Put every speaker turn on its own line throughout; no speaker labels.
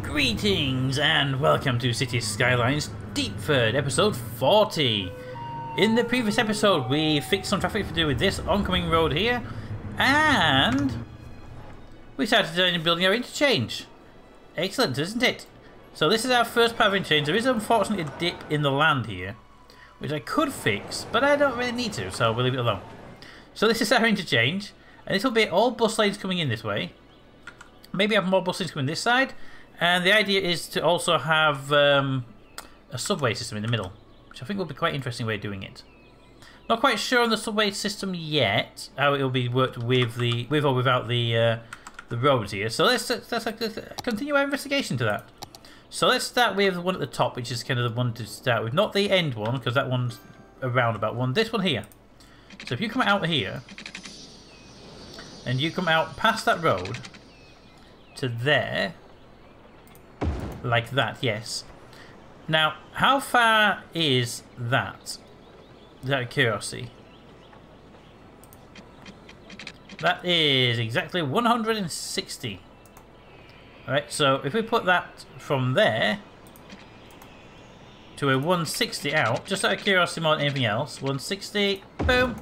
Greetings and welcome to City Skylines Deepford, episode 40. In the previous episode we fixed some traffic to do with this oncoming road here, and we started building our interchange. Excellent, isn't it? So this is our first part of interchange. There is unfortunately a dip in the land here, which I could fix, but I don't really need to, so we'll leave it alone. So this is our interchange, and this will be all bus lanes coming in this way. Maybe have more bus lanes coming this side. And the idea is to also have a subway system in the middle, which I think will be quite an interesting way of doing it. Not quite sure on the subway system yet, how it will be worked with or without the roads here. So let's continue our investigation to that. So let's start with the one at the top, which is kind of the one to start with. Not the end one, because that one's a roundabout one. This one here. So if you come out here, and you come out past that road to there, like that, yes. Now, how far is that? Out of curiosity. That is exactly 160. Alright, so if we put that from there to a 160 out, just out of curiosity more than anything else, 160, boom,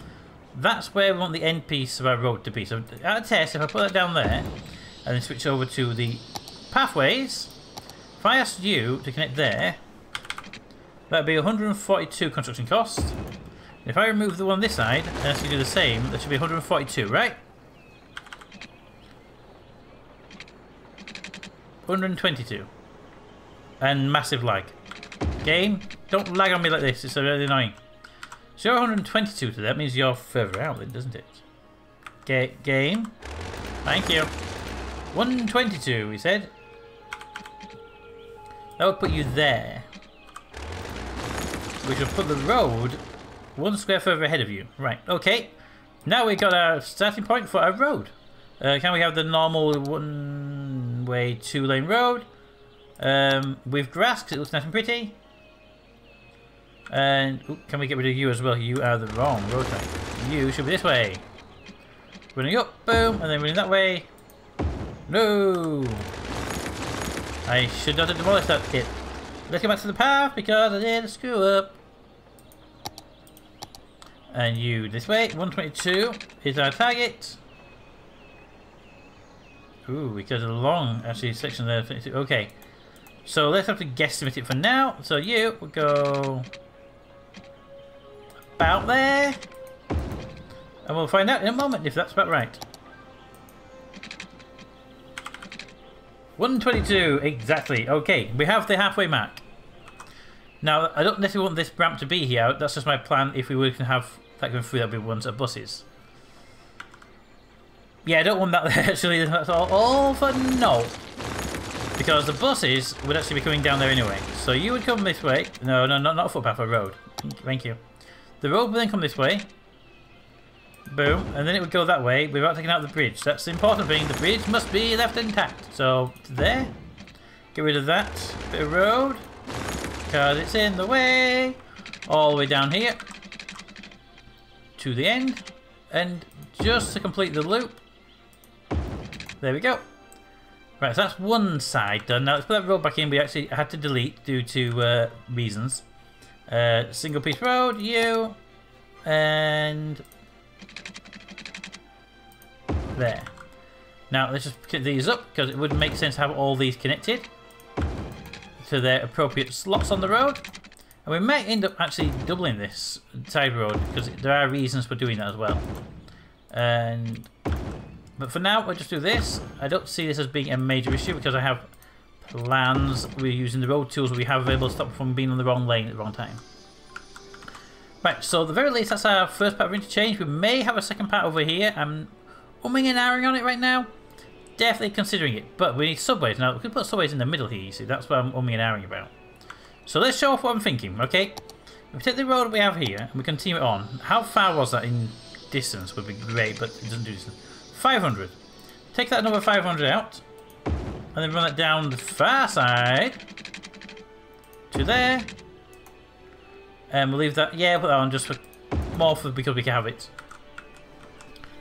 that's where we want the end piece of our road to be. So, at a test, if I put that down there, and then switch over to the pathways, if I asked you to connect there, that would be 142 construction cost. If I remove the one this side and ask you to do the same, that should be 142, right? 122. And massive lag. Game, don't lag on me like this, it's really annoying. So you're 122 to that, means you're further out then, doesn't it? Game, thank you. 122, we said. That would put you there, which will put the road one square further ahead of you. Right, okay. Now we've got our starting point for our road. Can we have the normal one-way, two-lane road with grass, because it looks nice and pretty? And can we get rid of you as well? You are the wrong road type. You should be this way. Running up, boom, and then running that way. No! I should not have demolished that kit. Let's go back to the path because I did a screw up. And you this way. 122 is our target. Ooh, we got a long actually section there. Okay. So let's have to guesstimate it for now. So you will go about there. And we'll find out in a moment if that's about right. 122, exactly. Okay, we have the halfway mark. Now, I don't necessarily want this ramp to be here. That's just my plan. If we were to have that going through, that would be ones of buses. Yeah, I don't want that there, actually. That's all for no. Because the buses would actually be coming down there anyway. So you would come this way. No, not a footpath, a road. Thank you. The road would then come this way. Boom, and then it would go that way without taking out the bridge. That's the important thing. The bridge must be left intact. So, there. Get rid of that bit of road, because it's in the way. All the way down here to the end. And just to complete the loop, there we go. Right, so that's one side done. Now, let's put that road back in. We actually had to delete due to reasons. Single piece road, you, and there. Now let's just pick these up because it would make sense to have all these connected to their appropriate slots on the road. And we might end up actually doubling this side road because there are reasons for doing that as well. But for now we'll just do this. I don't see this as being a major issue because I have plans. We're using the road tools we have available to stop from being on the wrong lane at the wrong time. Right, so at the very least that's our first part of interchange. We may have a second part over here. I'm umming and ahhing on it right now. Definitely considering it, but we need subways. Now we could put subways in the middle here, you see. That's what I'm umming and ahhing about. So let's show off what I'm thinking, okay? If we take the road we have here and we continue it on, how far was that in distance would be great, but it doesn't do distance. 500. Take that another 500 out, and then run that down the far side to there. And we'll leave that, yeah, put that on just for more for because we can have it.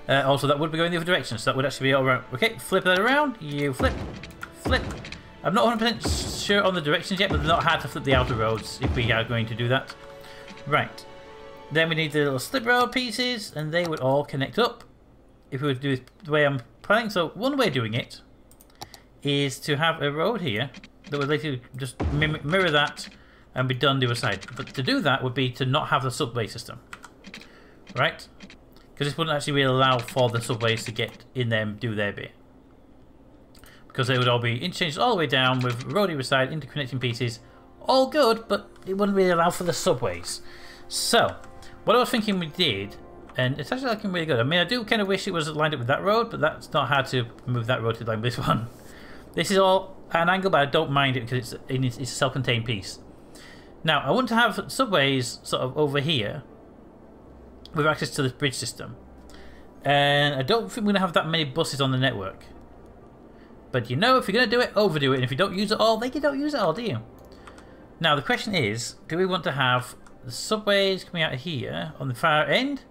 Also, that would be going the other direction, so that would actually be all right. Okay, flip that around. You flip, flip, I'm not 100% sure on the directions yet, but they're not hard to flip the outer roads if we are going to do that. Right. Then we need the little slip road pieces, and they would all connect up if we were to do it the way I'm planning. So one way of doing it is to have a road here that would literally just mirror that and be done the other side. But to do that would be to not have the subway system. Right? Because this wouldn't actually really allow for the subways to get in there and do their bit. Because they would all be interchanged all the way down with road either side, interconnecting pieces. All good, but it wouldn't really allow for the subways. So, what I was thinking we did, and it's actually looking really good. I mean, I do kind of wish it was lined up with that road, but that's not hard to move that road to line with this one. This is all at an angle, but I don't mind it because it's a self-contained piece. Now, I want to have subways sort of over here with access to this bridge system. And I don't think we're going to have that many buses on the network. But you know, if you're going to do it, overdo it. And if you don't use it all, then you don't use it all, do you? Now, the question is, do we want to have the subways coming out here on the far end?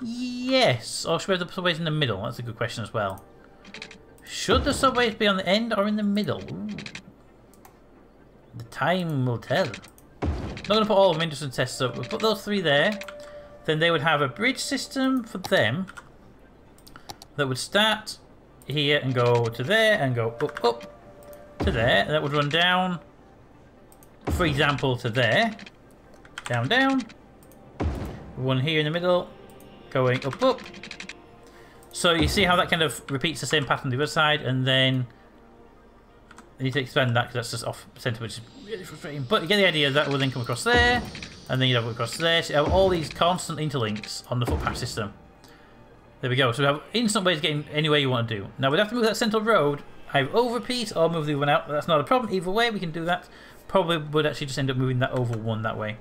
Yes. Or should we have the subways in the middle? That's a good question as well. Should the subways be on the end or in the middle? Ooh. The time will tell. Not going to put all of them into some tests, so we'll put those three there. Then they would have a bridge system for them that would start here and go to there and go up to there. That would run down, for example, to there. Down. One here in the middle, going up. So you see how that kind of repeats the same pattern on the other side, and then you need to expand that because that's just off center, which is really frustrating. But you get the idea. That will then come across there, and then you have it across there. So you have all these constant interlinks on the footpath system. There we go. So we have instant ways of getting anywhere you want to do. Now we'd have to move that central road either over a piece or move the other one out. But that's not a problem. Either way, we can do that. Probably would actually just end up moving that over one that way.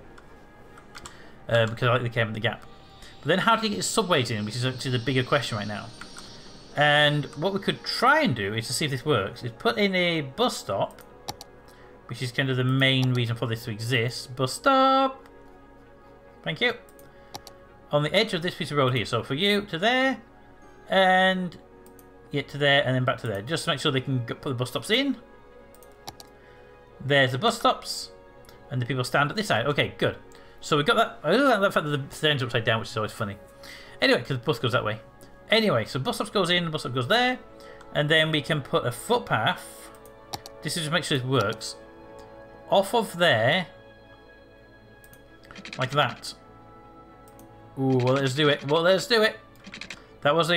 Because I like the cam and the gap. But then how do you get subways in, which is actually the bigger question right now. And what we could try and do is to see if this works, is put in a bus stop, which is kind of the main reason for this to exist. Bus stop! Thank you. On the edge of this piece of road here. So for you, to there, and yet to there, and then back to there. Just to make sure they can put the bus stops in. There's the bus stops, and the people stand at this side. Okay, good. So we've got that. I really like the fact that the stands upside down, which is always funny. Anyway, because the bus goes that way. Anyway, so bus stops goes in, the bus stop goes there, and then we can put a footpath. This is to make sure this works. Off of there, like that. Ooh, well, let's do it. Well, let's do it. That was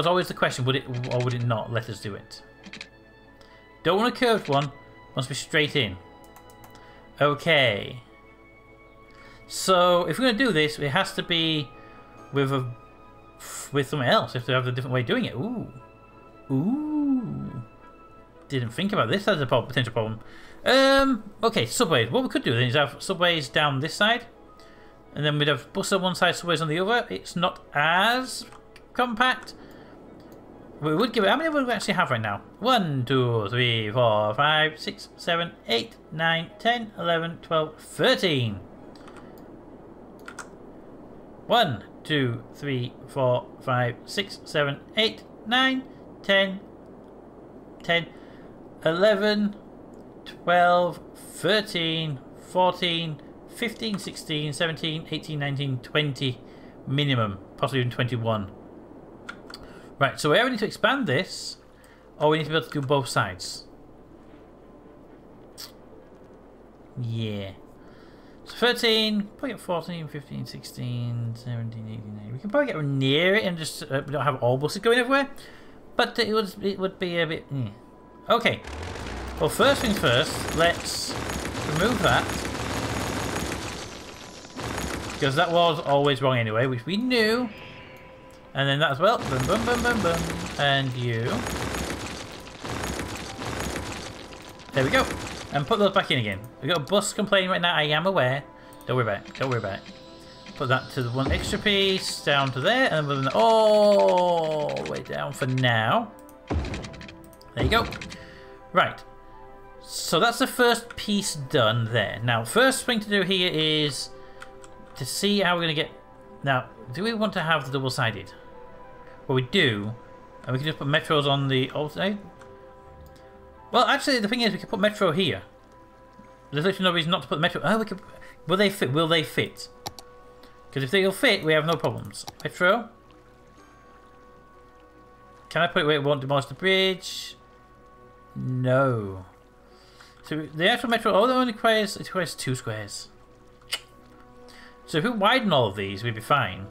always the question. Would it or would it not? Let us do it. Don't want a curved one. Wants to be straight in. Okay. So if we're going to do this, it has to be with something else. We have to have a different way of doing it. Ooh. Didn't think about this as a potential problem. Okay, subways. What we could do then is have subways down this side, and then we'd have buses on one side, subways on the other. It's not as compact. We would give it. How many would we actually have right now? 1, 2, 3, 4, 5, 6, 7, 8, 9, 10, 11, 12, 13. 1, 2, 3, 4, 5, 6, 7, 8, 9, 10, 11, 12, 13, 14, 15, 16, 17, 18, 19, 20 minimum, possibly even 21. Right, so we either need to expand this, or we need to be able to do both sides. Yeah. So 13, probably get 14, 15, 16, 17, 18, 19. We can probably get near it and just we don't have all buses going everywhere. But it would be a bit... Okay. Well, first things first, let's remove that. Because that was always wrong anyway, which we knew. And then that as well. Boom, boom, boom, boom, boom. And you. There we go. And put those back in again. We've got a bus complaining right now. I am aware. Don't worry about it. Don't worry about it. Put that to the one extra piece down to there. And then all the way down for now. There you go. Right. So that's the first piece done there. Now, first thing to do here is to see how we're going to get... Now, do we want to have the double-sided? Well, we do. And we can just put metros on the alternate. Well, actually, the thing is, we could put metro here. There's literally no reason not to put the metro. Oh, we could. Will they fit? Will they fit? Because if they'll fit, we have no problems. Metro. Can I put it where it won't demolish the bridge? No. So the actual metro, it only requires 2 squares. So if we widen all of these, we'd be fine.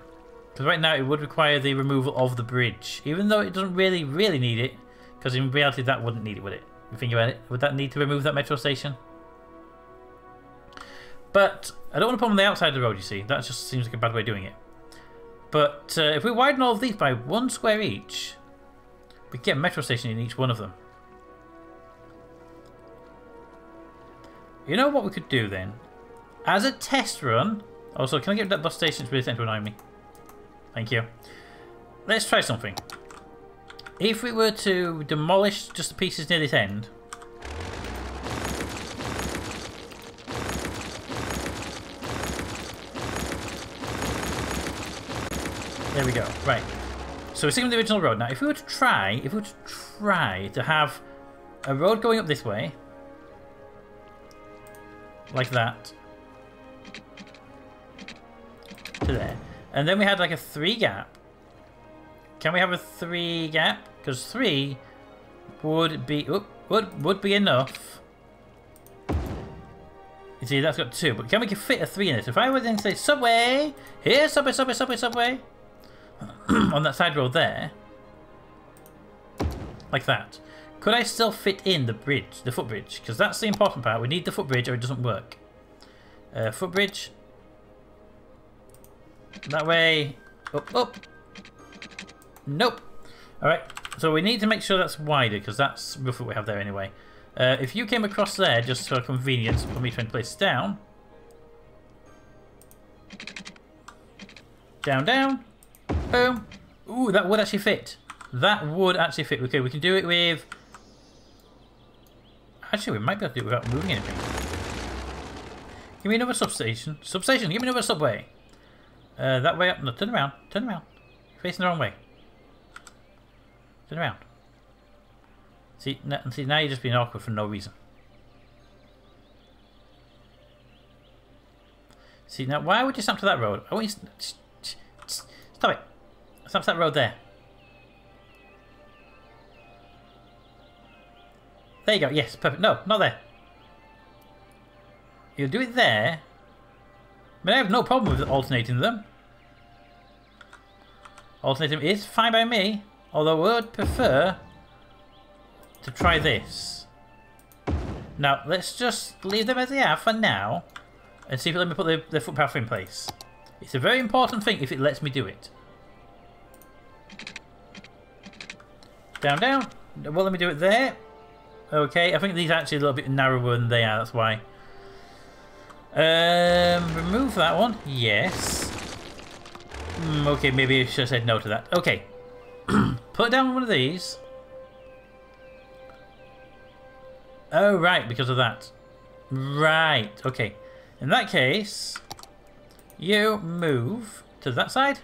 Because right now it would require the removal of the bridge, even though it doesn't really need it. Because in reality, that wouldn't need it, would it? If you think about it, would that need to remove that metro station? But I don't want to put them on the outside of the road. You see, that just seems like a bad way of doing it. But if we widen all of these by 1 square each, we get a metro station in each one of them. You know what we could do then? As a test run... Also, can I get that bus station? It's really starting to annoy me. Thank you. Let's try something. If we were to demolish just the pieces near this end... There we go. Right. So we're sticking with the original road. Now, if we were to try to have a road going up this way, like that, to there, and then we had like a 3 gap. Can we have a 3 gap? Because 3 would be would be enough. You see, that's got 2, but can we fit a 3 in it? If I were then to say subway, here, subway, subway, subway, subway. On that side road there, like that, could I still fit in the bridge, the footbridge? Because that's the important part. We need the footbridge or it doesn't work. Footbridge. That way. Up, up. Nope. Alright, so we need to make sure that's wider because that's roughly what we have there anyway. If you came across there just for convenience for me trying to place it down. Down, down. Boom. Ooh, that would actually fit. That would actually fit. Okay, we can do it with... Actually, we might be able to do it without moving anything. Give me another substation. Substation, give me another subway. That way up. No, turn around. Turn around. You're facing the wrong way. Turn around. See, now you're just being awkward for no reason. See, now why would you stop to that road? I want you to... Stop it. Stop that road there. There you go. Yes, perfect. No, not there. You'll do it there. I mean, I have no problem with alternating them. Alternating is fine by me. Although I would prefer to try this. Now, let's just leave them as they are for now. And see if it let me put the footpath in place. It's a very important thing if it lets me do it. Down, down. Well, let me do it there. Okay, I think these are actually a little bit narrower than they are, that's why. Remove that one. Yes. Okay, maybe I should have said no to that. Okay. Put down one of these. Oh, right, because of that. Right, okay. In that case, you move to that side.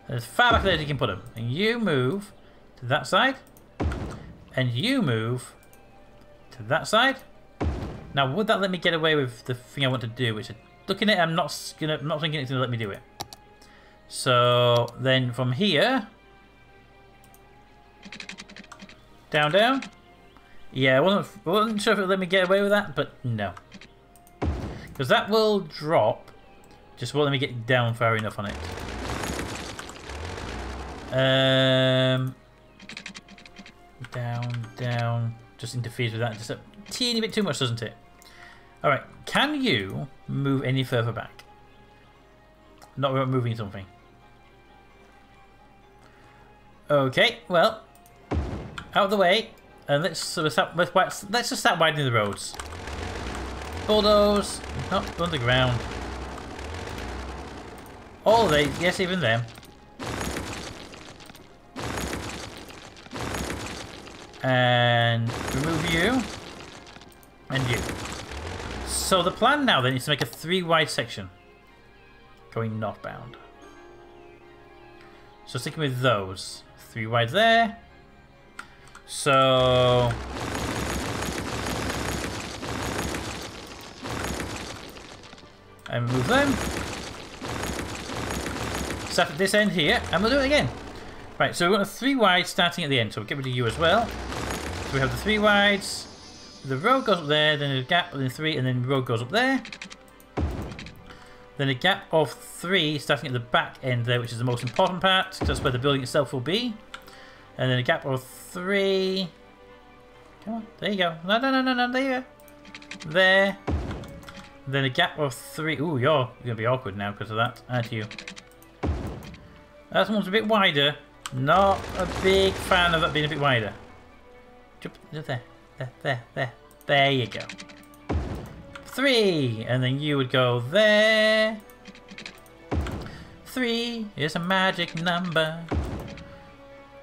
As far back there as you can put them. And you move to that side. And you move to that side. Now, would that let me get away with the thing I want to do? Which, looking at it, I'm not thinking it's going to let me do it. So then from here, down, down. Yeah, I wasn't sure if it would let me get away with that, but no, because that will drop. Just won't let me get down far enough on it. Down, down. Just interferes with that just a teeny bit too much, doesn't it? Alright, can you move any further back? Not without moving something. Okay, well, out of the way, and let's just start widening the roads. Bulldoze, not underground. All of these, yes, even them. And remove you. And you. So the plan now then is to make a 3-wide section. Going northbound. So sticking with those. 3 wide there. So and move them. Start at this end here, and we'll do it again. Right, so we've got a 3 wide starting at the end, so we'll get rid of you as well. So we have the 3 wides. The road goes up there, then a gap, and then 3, and then the road goes up there. Then a gap of 3 starting at the back end there, which is the most important part, because that's where the building itself will be. And then a gap of 3. Come on, there you go. No, there you go. There. Then a gap of 3. Ooh, you're going to be awkward now because of that, aren't you? That one's a bit wider. Not a big fan of that being a bit wider. Jump there. There. There you go. 3. And then you would go there. 3 is a magic number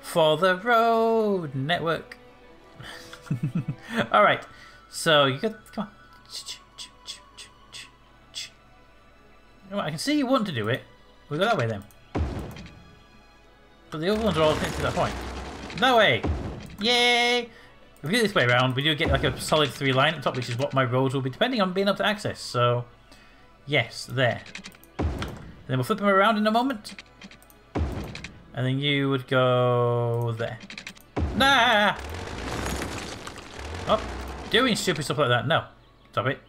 for the road network. Alright. So you got... Come on. I can see you want to do it. We'll go that way then. But the other ones are all connected to that point. That way! Yay! If we do it this way around, we do get like a solid 3 line at the top, which is what my roads will be depending on being able to access. So, yes, there. And then we'll flip them around in a moment. And then you would go there. Nah! Oh, doing stupid stuff like that. No. Stop it.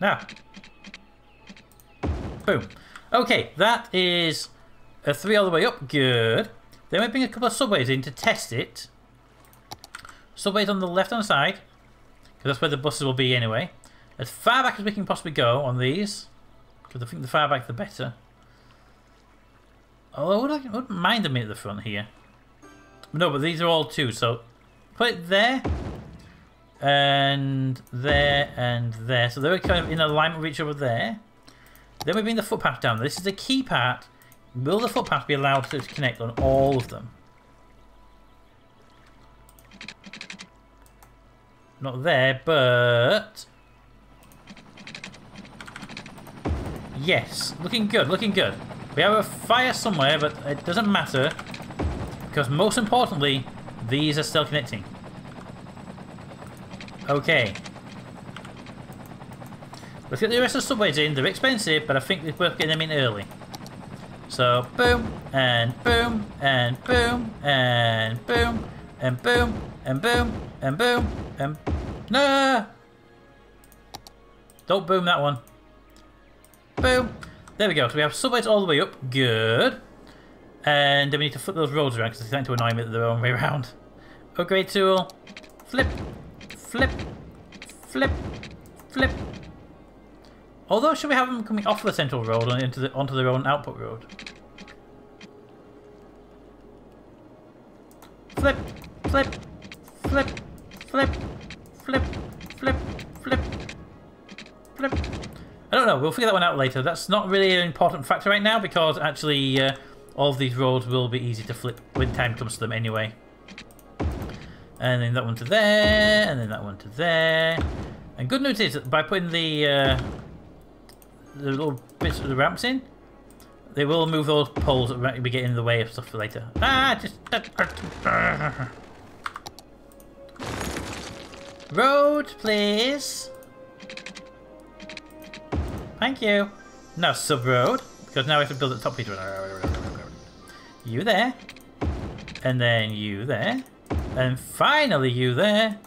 Now. Boom. Okay, that is a 3 all the way up. Good. Then we bring a couple of subways in to test it. Subways on the left-hand side, because that's where the buses will be anyway. As far back as we can possibly go on these, because I think the far back the better. Although I wouldn't mind them at the front here. No, but these are all 2, so put it there, and there, and there. So they're kind of in alignment with each other there. Then we bring the footpath down. This is the key part. Will the footpath be allowed to connect on all of them? Not there, but... Yes, looking good, looking good. We have a fire somewhere, but it doesn't matter. Because most importantly, these are still connecting. Okay. Let's get the rest of the subways in. They're expensive, but I think it's worth getting them in early. So, boom, and boom, and boom, and boom, and boom, and boom, and boom, and... No! Don't boom that one. Boom. There we go. So we have subways all the way up. Good. And then we need to flip those roads around because they're starting to annoy me that they're the wrong way around. Upgrade tool. Flip. Flip. Flip. Flip. Although, should we have them coming off the central road and onto their own output road? Flip, flip, flip, flip, flip, flip, flip, flip. I don't know, we'll figure that one out later. That's not really an important factor right now because actually all of these roads will be easy to flip when time comes to them anyway. And then that one to there, and then that one to there. And good news is that by putting the little bits of the ramps in, they will move those poles that might be getting in the way of stuff for later. Road, please. Thank you. Now sub-road, because now I have to build at the top piece. You there. And then you there. And finally you there.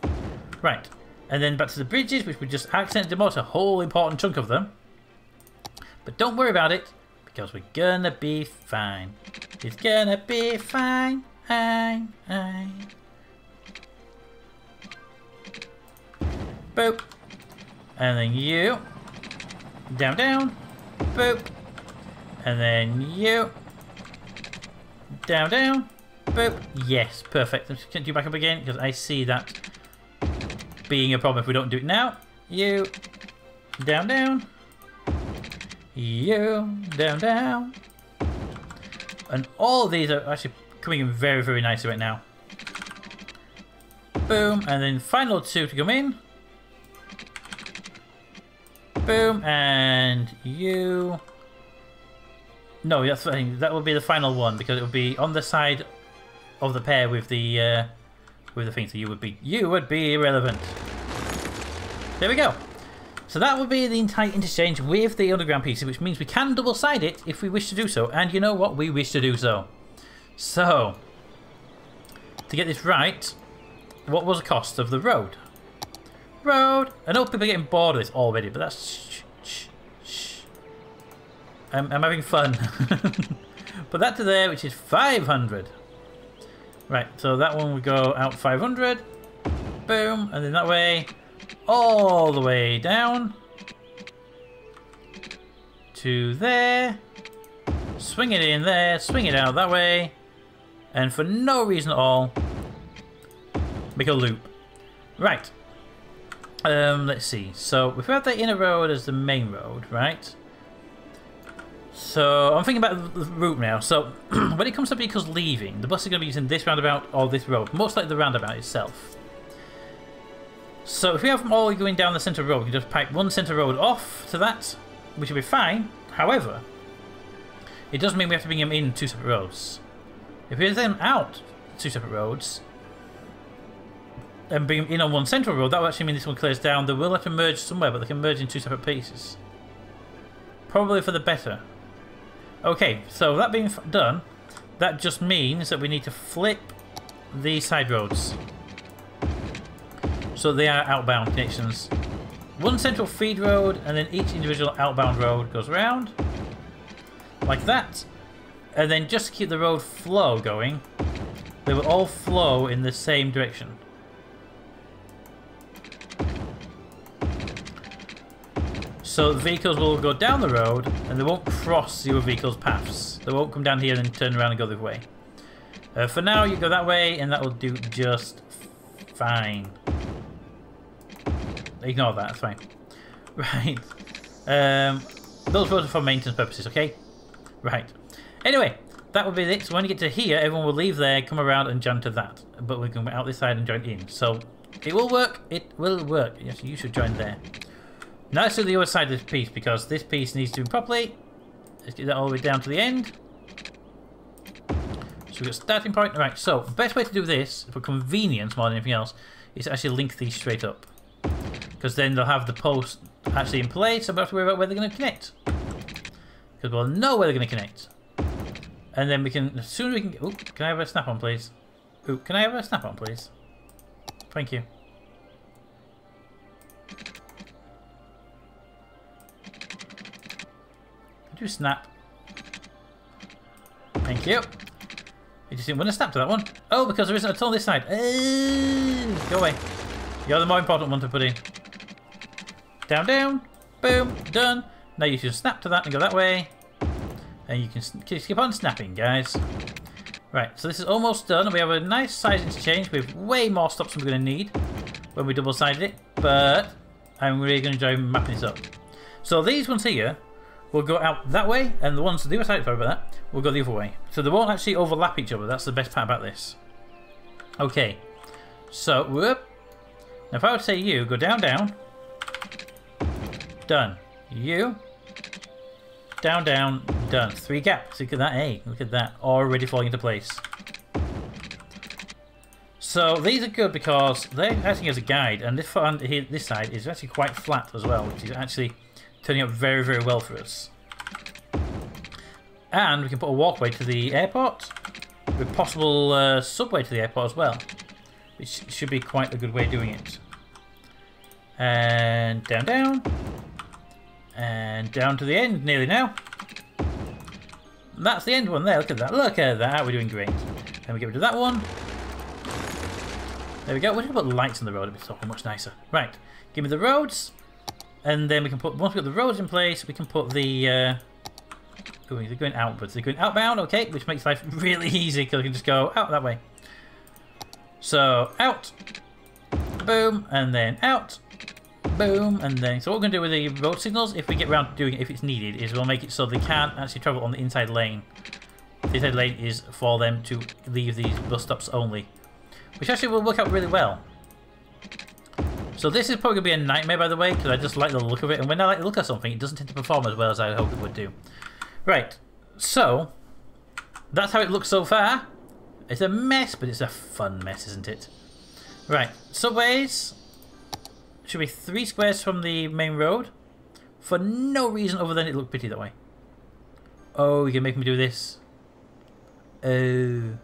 Right. And then back to the bridges, which we just accidentally demote a whole important chunk of them. But don't worry about it, because we're gonna be fine. It's gonna be fine. Boop. And then you. Down, down. Boop. And then you. Down, down. Boop. Yes, perfect. Let's get you back up again, because I see that being a problem if we don't do it now. You. Down, down. You. Down, down. And all of these are actually coming in very, very nicely right now. Boom. And then final 2 to come in. Boom. And you. No, that's fine. That will be the final one because it will be on the side of the pair with the thing. So you would be irrelevant. There we go. So that would be the entire interchange with the underground pieces, which means we can double-side it if we wish to do so. And you know what? We wish to do so. So, to get this right, what was the cost of the road? Road! I know people are getting bored of this already, but that's... Shh. I'm having fun. Put that to there, which is 500. Right, so that one would go out 500. Boom, and then that way... all the way down to there, swing it in there, swing it out that way, and for no reason at all, make a loop. Right. Let's see. So if we have the inner road as the main road, right? So I'm thinking about the route now. So when it comes to vehicles leaving, the bus is going to be using this roundabout or this road, most likely the roundabout itself. So if we have them all going down the centre road, we can just pipe one centre road off to that, which will be fine. However, it does mean we have to bring them in two separate roads. If we have them out two separate roads and bring them in on one central road, that will actually mean this one clears down. They will have to merge somewhere, but they can merge in two separate pieces. Probably for the better. Okay, so that being done, that just means that we need to flip the side roads. So they are outbound connections. One central feed road, and then each individual outbound road goes around. Like that. And then just to keep the road flow going, they will all flow in the same direction. So the vehicles will go down the road, and they won't cross the other vehicles' paths. They won't come down here and turn around and go the other way. For now, you go that way, and that will do just fine. Ignore that, it's fine. Right. Those roads are for maintenance purposes, okay? Right. Anyway, that will be it. So when you get to here, everyone will leave there, come around and join to that. But we can go out this side and join in. So it will work. It will work. Yes, you should join there. Now let's do the other side of this piece, because this piece needs to be properly. Let's get that all the way down to the end. So we've got starting point. Right, so the best way to do this, for convenience more than anything else, is to actually link these straight up. Because then they'll have the post actually in place, so we don't have to worry about where they're going to connect. Because we'll know where they're going to connect. And then we can, as soon as we can... Oh, can I have a snap-on, please? Oh, can I have a snap-on, please? Thank you. Could you snap? Thank you. You just didn't want to snap to that one. Oh, because there isn't a tunnel this side. Go away. You're the more important one to put in. Down, down. Boom. Done. Now you can snap to that and go that way. And you can keep on snapping, guys. Right, so this is almost done. We have a nice size interchange with way more stops than we're going to need when we double-sided it. But I'm really going to enjoy mapping this up. So these ones here will go out that way, and the ones to the other side, sorry about that, will go the other way. So they won't actually overlap each other. That's the best part about this. Okay. So, whoop. Now if I would say you, go down, down. Done. You. Down, down, done. 3 gaps. Look at that, hey. Look at that. Already falling into place. So these are good because they're acting as a guide, and this front here, this side is actually quite flat as well, which is actually turning out very, very well for us. And we can put a walkway to the airport with possible subway to the airport as well, which should be quite a good way of doing it. And down, down. And down to the end, nearly now. And that's the end one there, look at that, look at that, we're doing great. Then we get rid of that one. There we go, we're going to put lights on the road, it'll be so much nicer. Right, give me the roads. And then we can put, once we've got the roads in place, we can put the... oh, they're going outwards, they're going outbound, okay, which makes life really easy because we can just go out that way. So, out. Boom, and then out. Boom, and then, so what we're going to do with the road signals, if we get around to doing it, if it's needed, is we'll make it so they can't actually travel on the inside lane. The inside lane is for them to leave these bus stops only, which actually will work out really well. So this is probably going to be a nightmare, by the way, because I just like the look of it, and when I like the look of something, it doesn't tend to perform as well as I hope it would do. Right, So, that's how it looks so far. It's a mess, but it's a fun mess, isn't it? Right, subways should be 3 squares from the main road. For no reason other than it looked pretty that way. Oh, you can make me do this. Oh.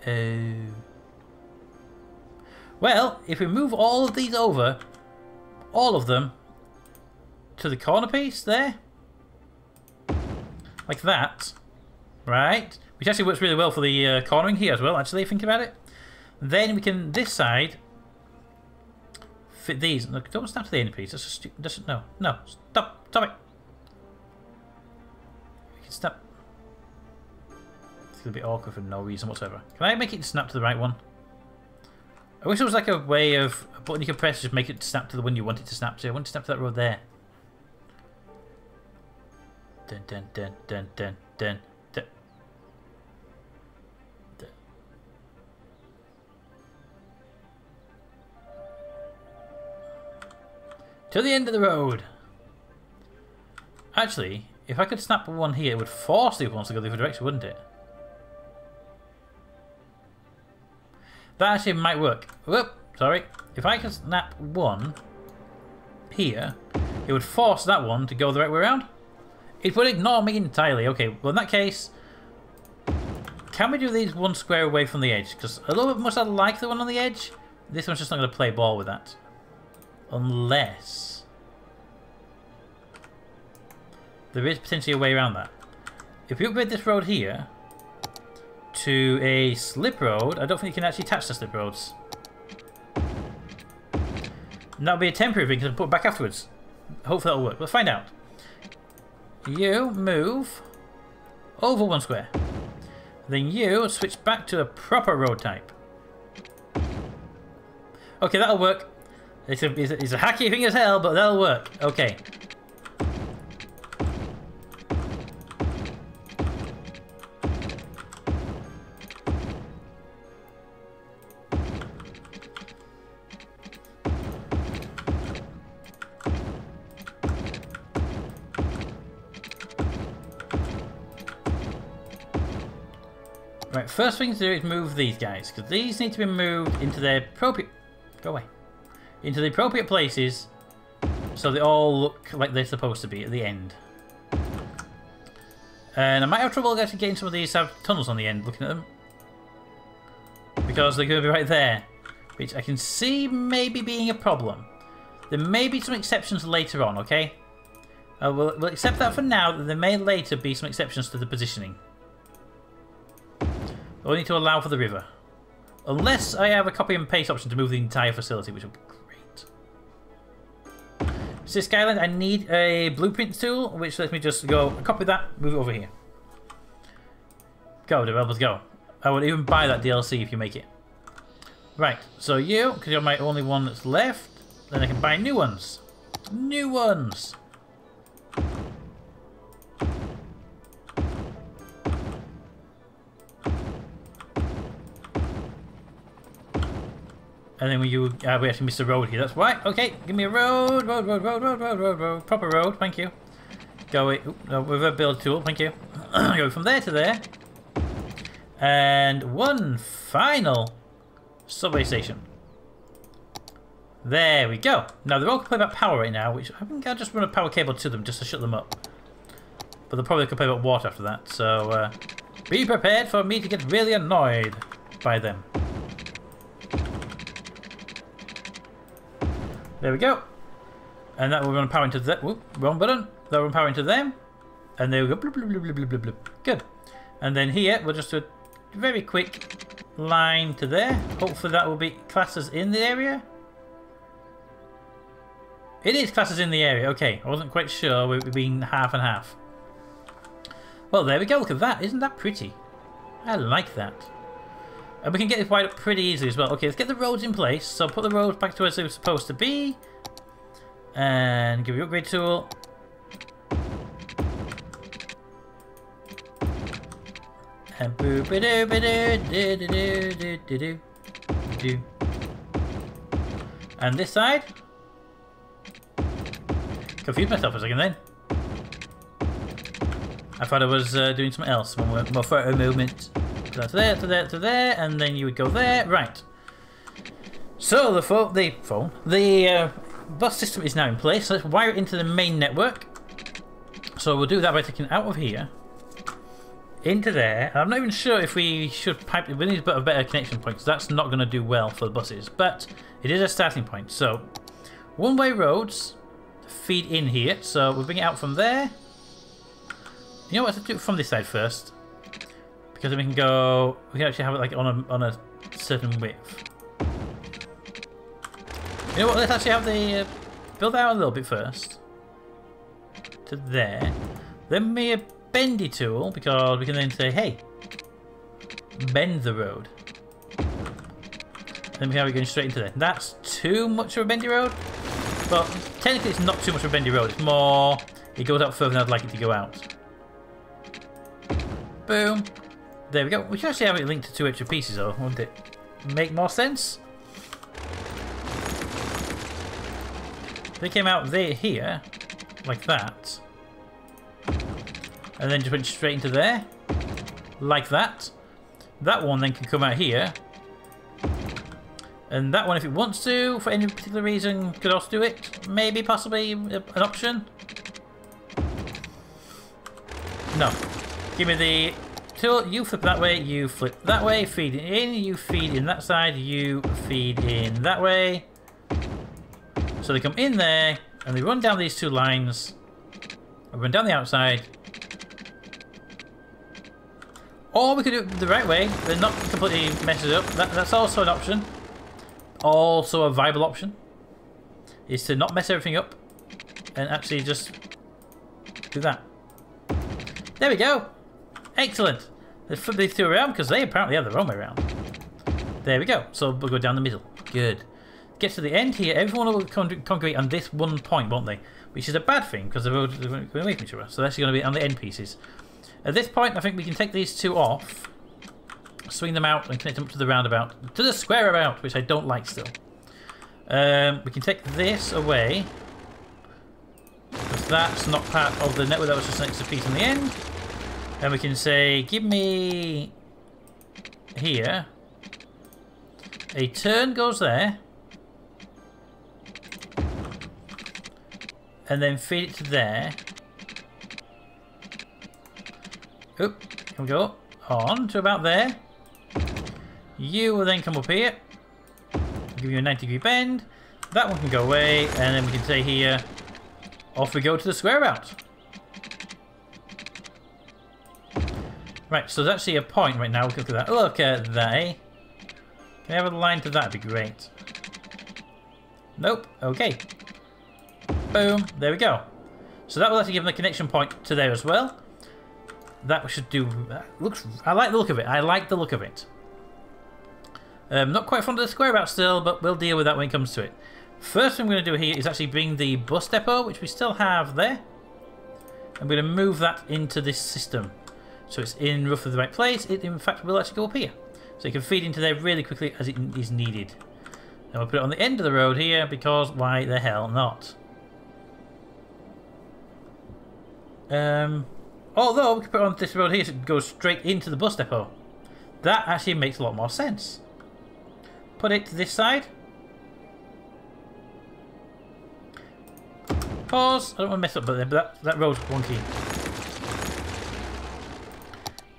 Oh. Well, if we move all of these over, all of them, to the corner piece there, like that, right? Which actually works really well for the cornering here as well, actually, think about it. Then we can, this side, fit these. Look, don't snap to the end piece. That's just no, stop it. We can snap. It's gonna be awkward for no reason whatsoever. Can I make it snap to the right one? I wish there was like a way of a button you can press to just make it snap to the one you want it to snap to. I want to snap to that road there. Dun dun dun dun dun dun dun. Dun. To the end of the road. Actually, if I could snap one here, it would force the other ones to go the other direction, wouldn't it? That actually might work. Whoop, sorry. If I could snap one here, it would force that one to go the right way around. It would ignore me entirely. Okay, well in that case, can we do these 1 square away from the edge? Because a little bit much I like the one on the edge, this one's just not going to play ball with that. Unless there is potentially a way around that. If we upgrade this road here to a slip road, I don't think you can actually attach the slip roads. And that'll be a temporary thing because I'll put it back afterwards. Hopefully that'll work. Let's find out. You move over 1 square. Then you switch back to a proper road type. Okay, that'll work. It's a hacky thing as hell, but that'll work. Okay. Right, first thing to do is move these guys, because these need to be moved into their appropriate... Go away. Into the appropriate places, so they all look like they're supposed to be at the end. And I might have trouble actually getting some of these have tunnels on the end, looking at them. Because they're going to be right there, which I can see maybe being a problem. There may be some exceptions later on, okay? We'll accept that for now, that there may later be some exceptions to the positioning. I need to allow for the river. Unless I have a copy and paste option to move the entire facility, which would be great. So Skyline, I need a blueprint tool, which lets me just go, copy that, move it over here. Go, developers, go. I would even buy that DLC if you make it. Right, so you, because you're my only one that's left, then I can buy new ones. New ones! And then we actually missed a road here. That's right. Okay, give me a road. Proper road. Thank you. Go with a build tool. Thank you. Go from there to there. And one final subway station. There we go. Now they're all complaining about power right now, which I think I'll just run a power cable to them just to shut them up. But they'll probably complain about water after that. So be prepared for me to get really annoyed by them. There we go. And that will run power into that. Whoop, wrong button. That will run power into them. And there we go. Bloop, bloop, bloop, bloop, bloop, bloop. Good. And then here, we'll just do a very quick line to there. Hopefully that will be classed as in the area. It is classed as in the area. Okay. I wasn't quite sure we've been half and half. Well, there we go. Look at that. Isn't that pretty? I like that. And we can get this wide up pretty easily as well. Okay, let's get the roads in place. So put the roads back to where they're supposed to be. And give you upgrade tool. And boop a doo ba doo doo doo doo doo doo doo. And this side. Confused myself for a second then. I thought I was doing something else. More photo movement. To there, to there, to there, and then you would go there. Right. So the bus system is now in place. So let's wire it into the main network. So we'll do that by taking it out of here into there. I'm not even sure if we should pipe it. We need a better connection point because that's not going to do well for the buses. But it is a starting point. So one-way roads feed in here. So we'll bring it out from there. You know what? Let's do it from this side first, because then we can go. We can actually have it like on a certain width. You know what? Let's actually have the build out a little bit first to there. Then be a bendy tool, because we can then say, hey, bend the road. Then we have it going straight into there. That's too much of a bendy road. Well, technically, it's not too much of a bendy road. It's more it goes out further than I'd like it to go out. Boom. There we go. We should actually have it linked to 2 extra pieces, though, wouldn't it? Make more sense? They came out there, here, like that, and then just went straight into there, like that. That one then can come out here, and that one, if it wants to, for any particular reason, could also do it. Maybe, possibly, an option. No. Give me the tool. You flip that way, you flip that way, feed it in, you feed in that side, you feed in that way. So they come in there, and they run down these 2 lines, and run down the outside. Or we could do it the right way, but not completely mess it up. That's also an option. Also a viable option, is to not mess everything up, and actually just do that. There we go. Excellent. Let's flip these 2 around, because they apparently have their own way around. There we go. So we'll go down the middle. Good. Get to the end here, everyone will congregate on this one point, won't they? Which is a bad thing, because the road is going away from each other. So that's going to be on the end pieces. At this point, I think we can take these 2 off, swing them out, and connect them up to the roundabout. To the square about, which I don't like still. We can take this away, because that's not part of the network. That was just an extra piece in the end. And we can say, give me here. A turn goes there. And then feed it to there. Oop, can we go on to about there. You will then come up here. Give you a 90-degree bend. That one can go away, and then we can say here, off we go to the square about. Right, so there's actually a point right now. Look at that. Look at that, eh? Can I have a line to that? That'd be great. Nope. Okay. Boom. There we go. So that will actually give them a connection point to there as well. That should do. Looks. I like the look of it. I like the look of it. Not quite fond of the square about still, but we'll deal with that when it comes to it. First thing I'm going to do here is actually bring the bus depot, which we still have there. I'm going to move that into this system. So it's in roughly the right place. It, in fact, will actually go up here. So it can feed into there really quickly as it is needed. And we'll put it on the end of the road here, because why the hell not? Although we can put it on this road here so it goes straight into the bus depot. That actually makes a lot more sense. Put it to this side. Pause. I don't want to mess up, but that road's wonky.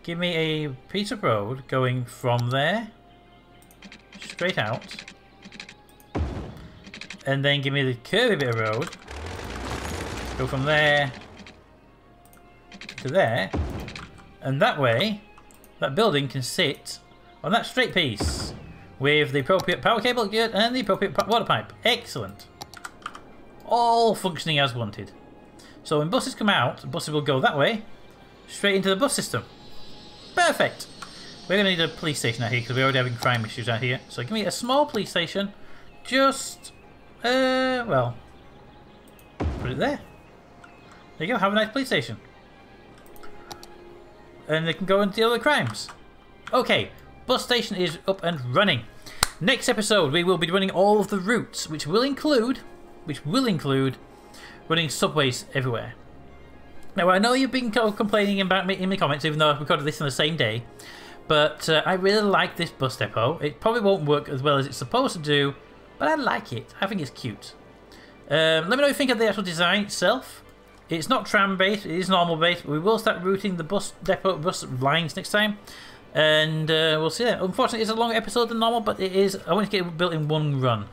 Give me a piece of road going from there straight out, and then give me the curvy bit of road. Go from there to there, and that way that building can sit on that straight piece with the appropriate power cable, good, and the appropriate water pipe. Excellent. All functioning as wanted. So when buses come out, buses will go that way, straight into the bus system. Perfect. We're going to need a police station out here because we're already having crime issues out here. So give me a small police station. Just, well, put it there. There you go. Have a nice police station. And they can go and deal with crimes. Okay, bus station is up and running. Next episode, we will be running all of the routes, which will include running subways everywhere. Now, I know you've been complaining about me in the comments, even though I've recorded this on the same day, but I really like this bus depot. It probably won't work as well as it's supposed to do, but I like it. I think it's cute. Let me know what you think of the actual design itself. It's not tram based, it is normal based. We will start routing the bus depot, bus lines next time, and we'll see that. Unfortunately, it's a longer episode than normal, but it is. I want to get it built in one run.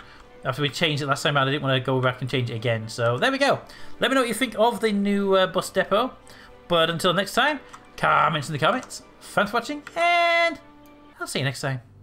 After we changed it last time out, I didn't want to go back and change it again. So there we go. Let me know what you think of the new bus depot. But until next time, comments in the comments. Thanks for watching, and I'll see you next time.